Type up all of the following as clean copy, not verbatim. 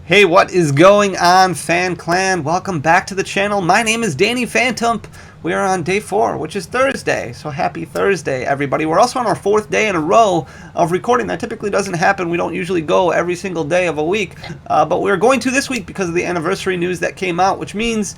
Hey, what is going on, Fan Clan? Welcome back to the channel. My name is Danny Phantom. We are on day 4, which is Thursday. So happy Thursday, everybody. We're also on our 4th day in a row of recording. That typically doesn't happen. We don't usually go every single day of a week. But we're going to this week because of the anniversary news that came out, which means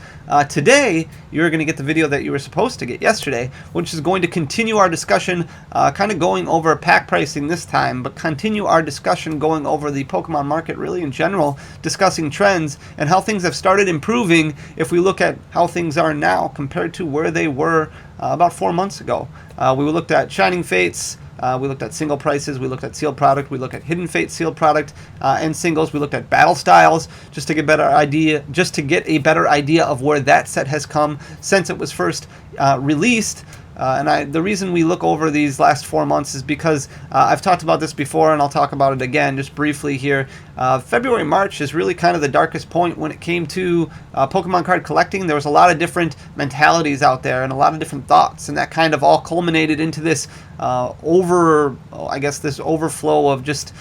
today you're going to get the video that you were supposed to get yesterday, which is going to continue our discussion, kind of going over pack pricing this time, but continue our discussion going over the Pokemon market really in general, discussing trends and how things have started improving if we look at how things are now compared to where they were about 4 months ago. We looked at Shining Fates, we looked at single prices, we looked at sealed product, we looked at Hidden Fate sealed product and singles. We looked at battle styles just to get a better idea of where that set has come since it was first released. The reason we look over these last 4 months is because I've talked about this before, and I'll talk about it again just briefly here. February, March is really kind of the darkest point when it came to Pokemon card collecting. There was a lot of different mentalities out there and a lot of different thoughts, and that kind of all culminated into this this overflow of just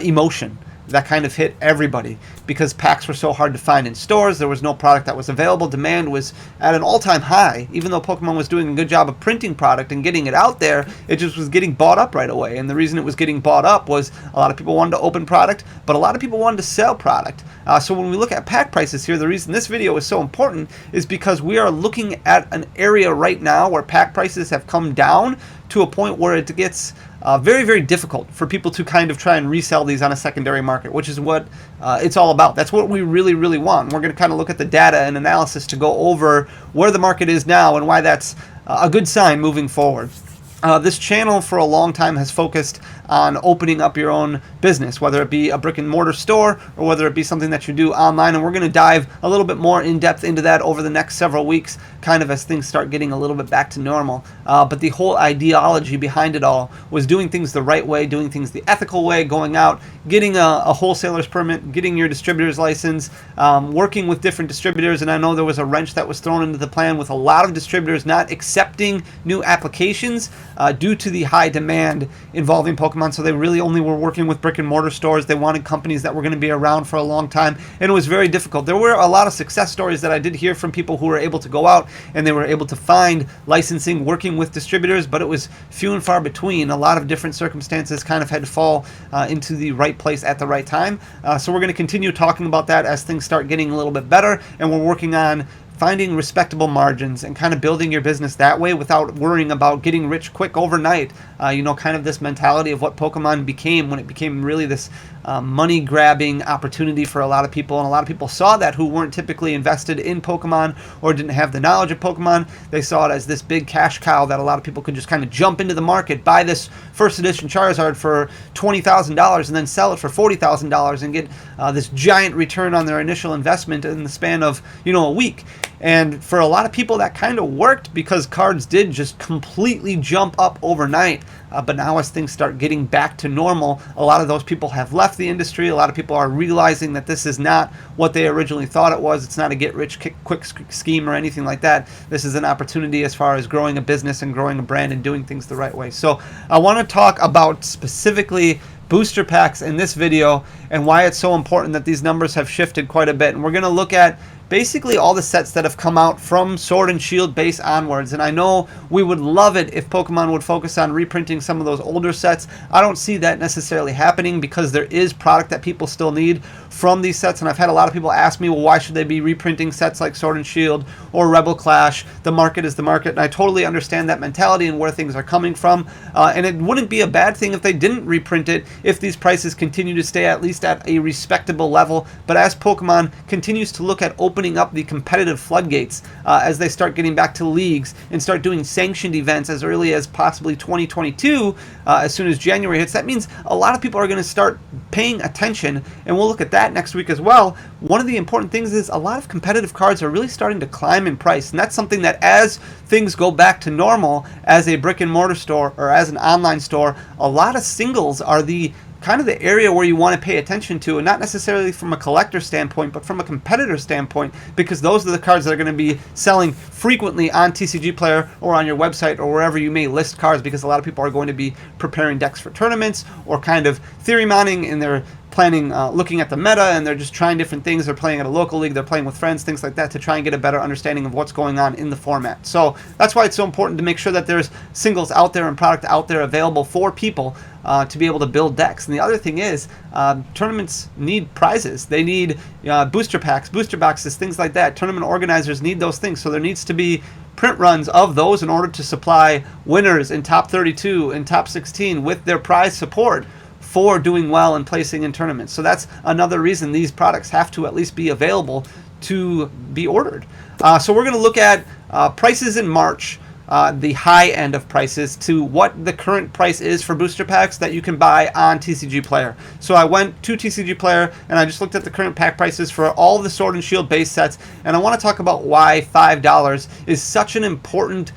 emotion that kind of hit everybody because packs were so hard to find in stores. There was no product that was available. Demand was at an all-time high. Even though Pokemon was doing a good job of printing product and getting it out there, it just was getting bought up right away. And the reason it was getting bought up was a lot of people wanted to open product, but a lot of people wanted to sell product. So when we look at pack prices here, the reason this video is so important is because we are looking at an area right now where pack prices have come down to a point where it gets very, very difficult for people to kind of try and resell these on a secondary market, which is what it's all about. That's what we really, really want. We're going to kind of look at the data and analysis to go over where the market is now and why that's a good sign moving forward. This channel for a long time has focused on opening up your own business, whether it be a brick and mortar store or whether it be something that you do online, and we're going to dive a little bit more in depth into that over the next several weeks, kind of as things start getting a little bit back to normal. But the whole ideology behind it all was doing things the right way, doing things the ethical way, going out, getting a wholesaler's permit, getting your distributor's license, working with different distributors. And I know there was a wrench that was thrown into the plan with a lot of distributors not accepting new applications due to the high demand involving Pokemon. So they really only were working with brick and mortar stores. They wanted companies that were going to be around for a long time, and it was very difficult. There were a lot of success stories that I did hear from people who were able to go out and they were able to find licensing working with distributors, but it was few and far between. A lot of different circumstances kind of had to fall into the right place at the right time. So we're going to continue talking about that as things start getting a little bit better, and we're working on finding respectable margins and kind of building your business that way without worrying about getting rich quick overnight. Kind of this mentality of what Pokemon became when it became really this money-grabbing opportunity for a lot of people. And a lot of people saw that who weren't typically invested in Pokemon or didn't have the knowledge of Pokemon. They saw it as this big cash cow that a lot of people could just kind of jump into the market, buy this first edition Charizard for $20,000 and then sell it for $40,000 and get this giant return on their initial investment in the span of, a week. And for a lot of people that kind of worked because cards did just completely jump up overnight. But now as things start getting back to normal, a lot of those people have left the industry. A lot of people are realizing that this is not what they originally thought it was. It's not a get-rich-quick scheme or anything like that. This is an opportunity as far as growing a business and growing a brand and doing things the right way. So I want to talk about specifically booster packs in this video and why it's so important that these numbers have shifted quite a bit. And we're going to look at basically all the sets that have come out from Sword and Shield base onwards. And I know we would love it if Pokemon would focus on reprinting some of those older sets. I don't see that necessarily happening because there is product that people still need from these sets. And I've had a lot of people ask me, well, why should they be reprinting sets like Sword and Shield or Rebel Clash? The market is the market. And I totally understand that mentality and where things are coming from. And it wouldn't be a bad thing if they didn't reprint it if these prices continue to stay at least at a respectable level. But as Pokemon continues to look at opening up the competitive floodgates as they start getting back to leagues and start doing sanctioned events as early as possibly 2022, as soon as January hits, that means a lot of people are going to start paying attention, and we'll look at that next week as well. One of the important things is a lot of competitive cards are really starting to climb in price, and that's something that as things go back to normal as a brick and mortar store or as an online store, a lot of singles are the kind of the area where you want to pay attention to, and not necessarily from a collector standpoint, but from a competitor standpoint, because those are the cards that are going to be selling frequently on TCG Player or on your website or wherever you may list cards, because a lot of people are going to be preparing decks for tournaments or kind of theory mounting in their planning, looking at the meta, and they're just trying different things. They're playing at a local league, they're playing with friends, things like that, to try and get a better understanding of what's going on in the format. So that's why it's so important to make sure that there's singles out there and product out there available for people to be able to build decks. And the other thing is, tournaments need prizes. They need booster packs, booster boxes, things like that. Tournament organizers need those things. So there needs to be print runs of those in order to supply winners in top 32 and top 16 with their prize support for doing well and placing in tournaments. So that's another reason these products have to at least be available to be ordered. So we're going to look at prices in March, the high end of prices, to what the current price is for booster packs that you can buy on TCG Player. So I went to TCG Player and I just looked at the current pack prices for all the Sword and Shield base sets, and I want to talk about why $5 is such an important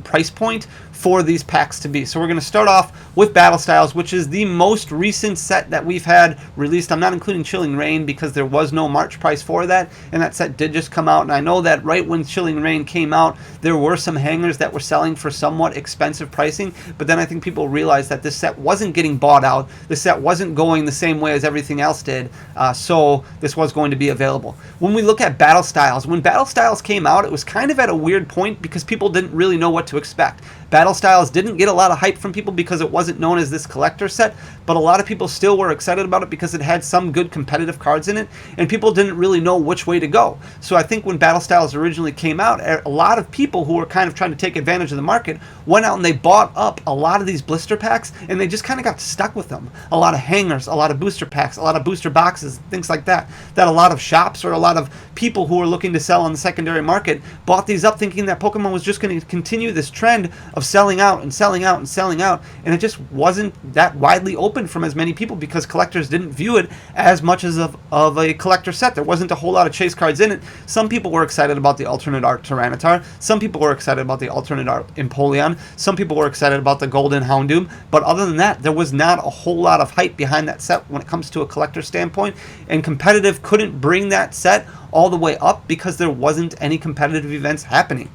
price point for these packs to be. So we're going to start off with Battle Styles, which is the most recent set that we've had released. I'm not including Chilling Reign because there was no March price for that, and that set did just come out. And I know that right when Chilling Reign came out, there were some hangers that were selling for somewhat expensive pricing, but then I think people realized that this set wasn't getting bought out. The set wasn't going the same way as everything else did, so this was going to be available. When we look at Battle Styles, when Battle Styles came out, it was kind of at a weird point because people didn't really know what to expect. Battle Styles didn't get a lot of hype from people because it wasn't known as this collector set, but a lot of people still were excited about it because it had some good competitive cards in it, and people didn't really know which way to go. So I think when Battle Styles originally came out, a lot of people who were kind of trying to take advantage of the market went out and they bought up a lot of these blister packs, and they just kind of got stuck with them. A lot of hangers, a lot of booster packs, a lot of booster boxes, things like that, that a lot of shops or a lot of people who were looking to sell on the secondary market bought these up thinking that Pokemon was just going to continue this trend of selling out and selling out and selling out, and it just wasn't that widely open from as many people because collectors didn't view it as much as of a collector set. There wasn't a whole lot of chase cards in it. Some people were excited about the alternate art Tyranitar, some people were excited about the alternate art Empoleon, some people were excited about the Golden Houndoom, but other than that, there was not a whole lot of hype behind that set when it comes to a collector standpoint, and competitive couldn't bring that set all the way up because there wasn't any competitive events happening.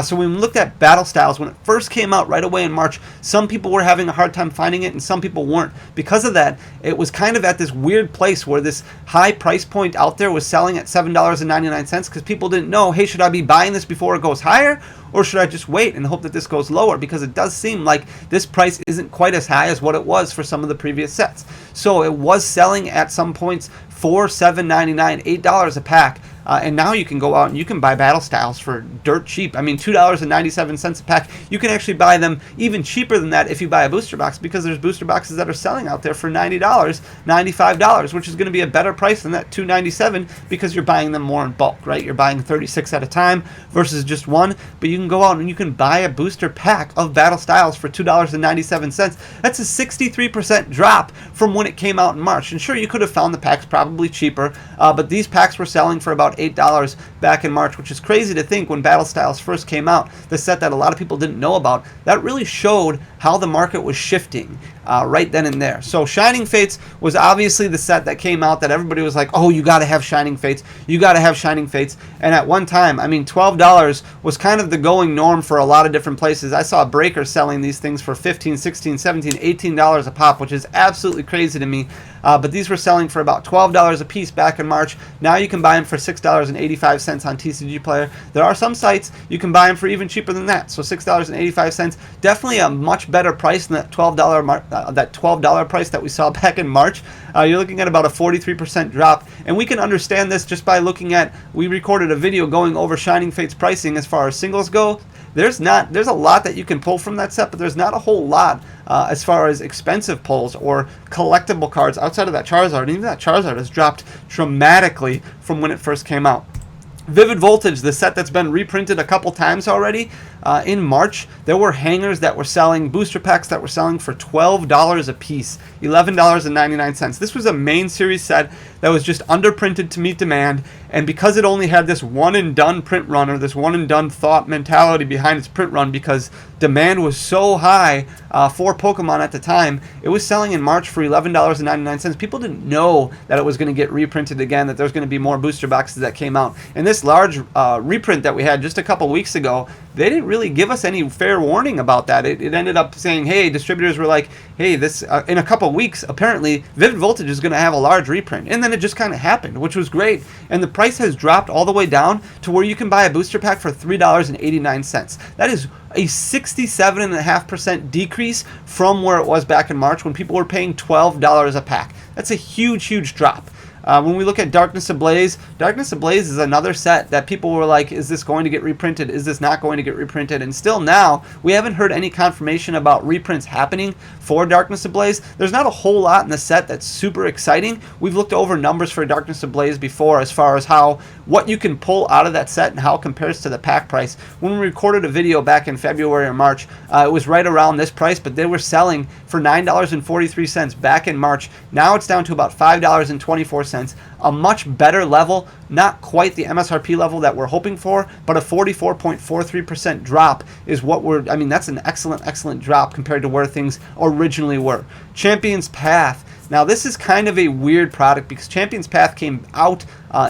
So when we looked at Battle Styles, when it first came out right away in March, some people were having a hard time finding it and some people weren't. Because of that, it was kind of at this weird place where this high price point out there was selling at $7.99 because people didn't know, hey, should I be buying this before it goes higher, or should I just wait and hope that this goes lower? Because it does seem like this price isn't quite as high as what it was for some of the previous sets. So it was selling at some points for $7.99, $8 a pack. And now you can go out and you can buy Battle Styles for dirt cheap. I mean, $2.97 a pack. You can actually buy them even cheaper than that if you buy a booster box, because there's booster boxes that are selling out there for $90, $95, which is going to be a better price than that $2.97 because you're buying them more in bulk, right? You're buying 36 at a time versus just one. But you can go out and you can buy a booster pack of Battle Styles for $2.97. That's a 63% drop from when it came out in March. And sure, you could have found the packs probably cheaper, but these packs were selling for about $8 back in March, which is crazy to think when Battle Styles first came out, the set that a lot of people didn't know about. That really showed how the market was shifting right then and there. So Shining Fates was obviously the set that came out that everybody was like, oh, you got to have Shining Fates. You got to have Shining Fates. And at one time, I mean, $12 was kind of the going norm for a lot of different places. I saw Breaker selling these things for $15, $16, $17, $18 a pop, which is absolutely crazy to me. But these were selling for about $12 a piece back in March. Now you can buy them for $6.85 on TCG Player. There are some sites you can buy them for even cheaper than that. So $6.85, definitely a much better price than that $12 price that we saw back in March. You're looking at about a 43% drop, and we can understand this just by looking at, we recorded a video going over Shining Fate's pricing as far as singles go. There's a lot that you can pull from that set, but there's not a whole lot as far as expensive pulls or collectible cards outside of that Charizard. And even that Charizard has dropped dramatically from when it first came out. Vivid Voltage, the set that's been reprinted a couple times already, in March, there were hangers that were selling, booster packs that were selling for $12 a piece, $11.99. This was a main series set that was just underprinted to meet demand, and because it only had this one-and-done print run, or this one-and-done thought mentality behind its print run, because demand was so high for Pokemon at the time, it was selling in March for $11.99. People didn't know that it was going to get reprinted again, that there was going to be more booster boxes that came out. And this large reprint that we had just a couple weeks ago, they didn't really really give us any fair warning about that. It ended up saying, hey, distributors were like, hey, this in a couple weeks, apparently Vivid Voltage is going to have a large reprint. And then it just kind of happened, which was great. And the price has dropped all the way down to where you can buy a booster pack for $3.89. That is a 67.5% decrease from where it was back in March when people were paying $12 a pack. That's a huge, huge drop. When we look at Darkness Ablaze is another set that people were like, is this going to get reprinted? Is this not going to get reprinted? And still now, we haven't heard any confirmation about reprints happening for Darkness Ablaze. There's not a whole lot in the set that's super exciting. We've looked over numbers for Darkness Ablaze before as far as what you can pull out of that set and how it compares to the pack price. When we recorded a video back in February or March, it was right around this price, but they were selling for $9.43 back in March. Now it's down to about $5.24. A much better level, not quite the MSRP level that we're hoping for, but a 44.43% drop is what that's an excellent drop compared to where things originally were. Champion's Path. Now this is kind of a weird product because Champion's Path came out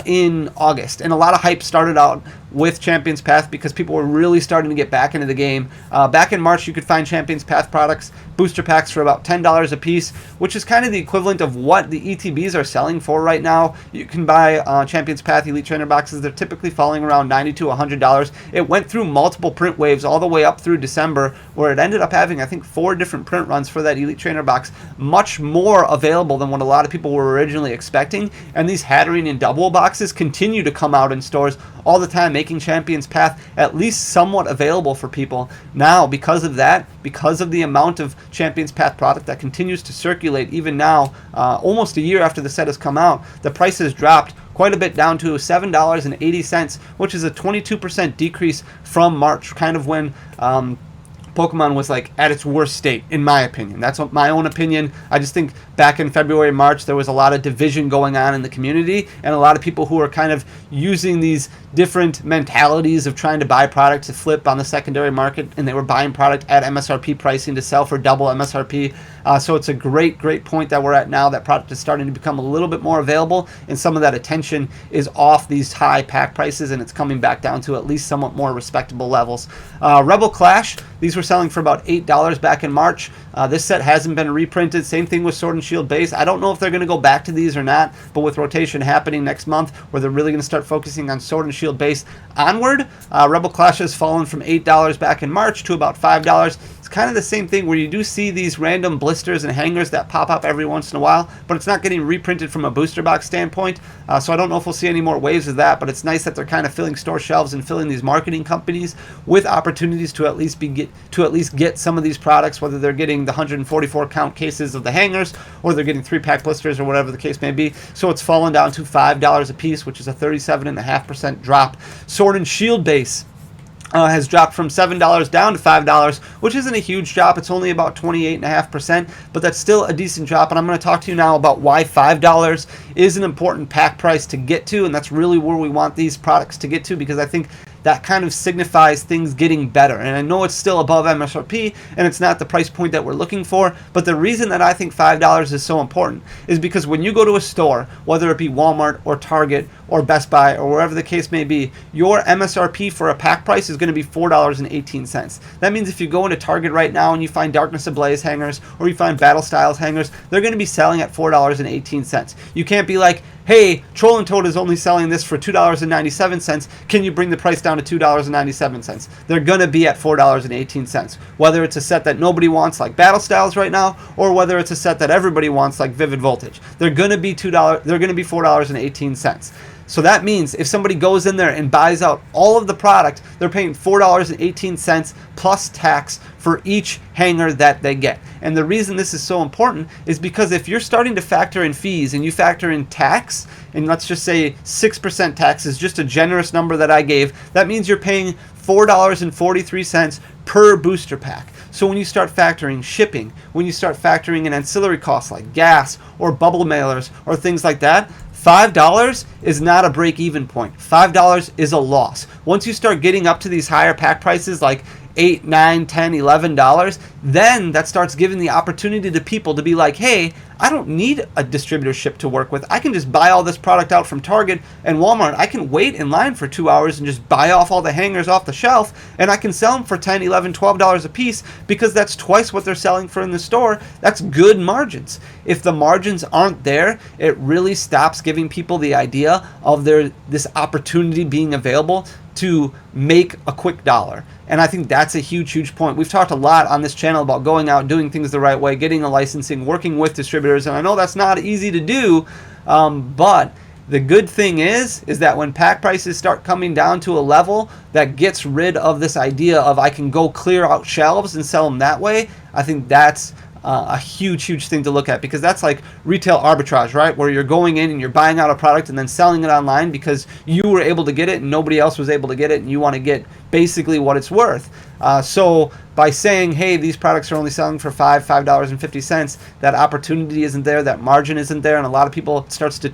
in August, and a lot of hype started out with Champion's Path because people were really starting to get back into the game. Back in March, you could find Champion's Path products, booster packs for about $10 a piece, which is kind of the equivalent of what the ETBs are selling for right now. You can buy Champion's Path Elite Trainer boxes. They're typically falling around $90 to $100. It went through multiple print waves all the way up through December, where it ended up having, I think, 4 different print runs for that Elite Trainer box, much more available than what a lot of people were originally expecting. And these Hatterene and Double boxes continue to come out in stores all the time, making Champion's Path at least somewhat available for people. Now, because of that, because of the amount of Champion's Path product that continues to circulate even now, almost a year after the set has come out, the price has dropped quite a bit down to $7.80, which is a 22% decrease from March, kind of when Pokemon was like at its worst state, in my opinion. That's my own opinion. I just think back in February, March, there was a lot of division going on in the community, and a lot of people who were kind of using these different mentalities of trying to buy product to flip on the secondary market, and they were buying product at MSRP pricing to sell for double MSRP. So it's a great point that we're at now. That product is starting to become a little bit more available, and some of that attention is off these high pack prices, and it's coming back down to at least somewhat more respectable levels. Rebel Clash, these were selling for about $8 back in March. This set hasn't been reprinted. Same thing with Sword and Shield base. I don't know if they're going to go back to these or not, but with rotation happening next month, where they're really going to start focusing on Sword and Shield base onward, Rebel Clash has fallen from $8 back in March to about $5. It's kind of the same thing where you do see these random blisters and hangers that pop up every once in a while, but it's not getting reprinted from a booster box standpoint. So I don't know if we'll see any more waves of that, but it's nice that they're kind of filling store shelves and filling these marketing companies with opportunities to at least get some of these products, whether they're getting the 144 count cases of the hangers or they're getting 3-pack blisters or whatever the case may be. So it's fallen down to $5 a piece, which is a 37.5% drop. Sword and Shield base has dropped from $7 down to $5, which isn't a huge drop. It's only about 28.5%, but that's still a decent drop. And I'm going to talk to you now about why $5 is an important pack price to get to, and that's really where we want these products to get to, because I think that kind of signifies things getting better. And I know it's still above MSRP, and it's not the price point that we're looking for, but the reason that I think $5 is so important is because when you go to a store, whether it be Walmart or Target or Best Buy or wherever the case may be, your MSRP for a pack price is going to be $4.18. That means if you go into Target right now and you find Darkness Ablaze hangers or you find Battle Styles hangers, they're going to be selling at $4.18. You can't be like, hey, Troll and Toad is only selling this for $2.97. Can you bring the price down to $2.97? They're going to be at $4.18. Whether it's a set that nobody wants like Battle Styles right now, or whether it's a set that everybody wants like Vivid Voltage, they're going to be $4.18. So that means if somebody goes in there and buys out all of the product, they're paying $4.18 plus tax for each hanger that they get. And the reason this is so important is because if you're starting to factor in fees and you factor in tax, and let's just say 6% tax is just a generous number that I gave, that means you're paying $4.43 per booster pack. So when you start factoring shipping, when you start factoring in ancillary costs like gas or bubble mailers or things like that, $5 is not a break-even point. $5 is a loss. Once you start getting up to these higher pack prices like $8, $9, $10, $11, then that starts giving the opportunity to people to be like, hey, I don't need a distributorship to work with. I can just buy all this product out from Target and Walmart. I can wait in line for 2 hours and just buy off all the hangers off the shelf, and I can sell them for $10, $11, $12 a piece because that's twice what they're selling for in the store. That's good margins. If the margins aren't there, it really stops giving people the idea of this opportunity being available to make a quick dollar. And I think that's a huge, huge point. We've talked a lot on this channel about going out, doing things the right way, getting a licensing, working with distributors, and I know that's not easy to do, but the good thing is that when pack prices start coming down to a level that gets rid of this idea of I can go clear out shelves and sell them that way, I think that's a huge, huge thing to look at, because that's like retail arbitrage, right? Where you're going in and you're buying out a product and then selling it online because you were able to get it and nobody else was able to get it, and you want to get basically what it's worth. So by saying, hey, these products are only selling for $5.50, that opportunity isn't there, that margin isn't there, and a lot of people, it starts to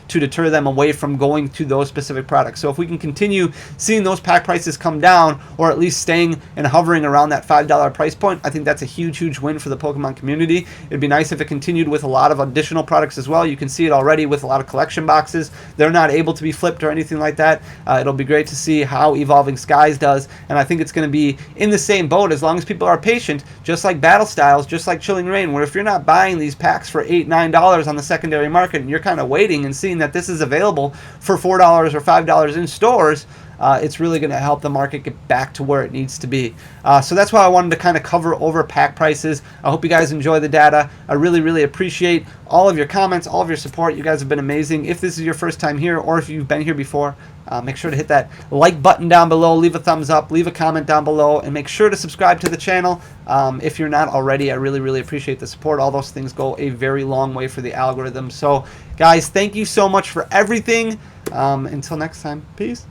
deter them away from going to those specific products. So if we can continue seeing those pack prices come down, or at least staying and hovering around that $5 price point, I think that's a huge, huge win for the Pokemon community. It'd be nice if it continued with a lot of additional products as well. You can see it already with a lot of collection boxes. They're not able to be flipped or anything like that. It'll be great to see how Evolving Skies does, and I think it's going to be in the same boat as long as people are patient, just like Battle Styles, just like Chilling Reign, where if you're not buying these packs for $8, $9 on the secondary market, and you're kind of waiting and seeing that this is available for $4 or $5 in stores, it's really going to help the market get back to where it needs to be. So that's why I wanted to kind of cover over pack prices. I hope you guys enjoy the data. I really, really appreciate all of your comments, all of your support. You guys have been amazing. If this is your first time here, or if you've been here before, make sure to hit that like button down below, leave a thumbs up, leave a comment down below, and make sure to subscribe to the channel if you're not already. I really, really appreciate the support. All those things go a very long way for the algorithm. So guys, thank you so much for everything. Until next time, peace.